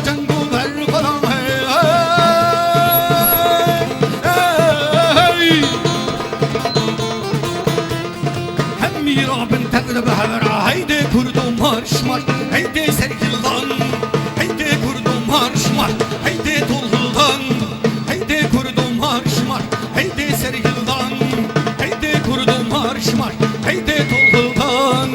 cengu ver kalan hem mirabın tegrebe hevera haydi kurdum marş marş haydi sergildan haydi kurdum marş marş haydi tolhuldan haydi kurdum marş marş haydi sergildan haydi kurdum marş marş haydi tolhuldan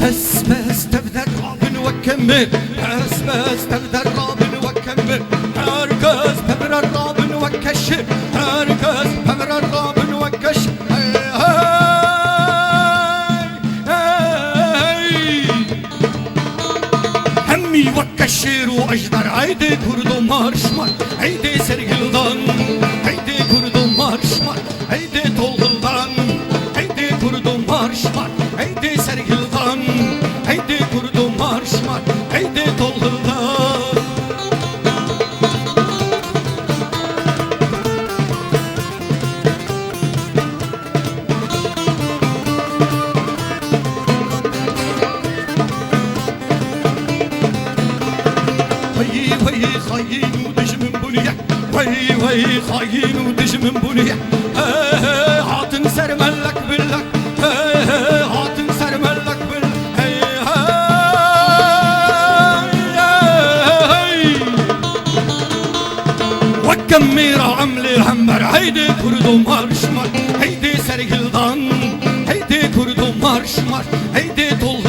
بس تبدأ الرابن وكمل بس تبدأ الرابن وكمل هركز تمر الرابن وكشف هركز تمر الرابن وكشف همي وكشير واجدر هيدي كردو مارش مار هيدي سرقلدان هيدي كردو مارش مار هيدي طولغلدان هيدي كردو مارش مار هيدي سرقلدان هيدي كردو مارش مار هيدي طولغلدان وي خاين ودش من بنيه وي خاين ودش من بنيه هاتن سرملك باللك هاتن سرملك باللك وكميرة عملي همر هيدي كردو مارش مار هيدي سرقلدان هيدي كردو مارش مار هيدي طول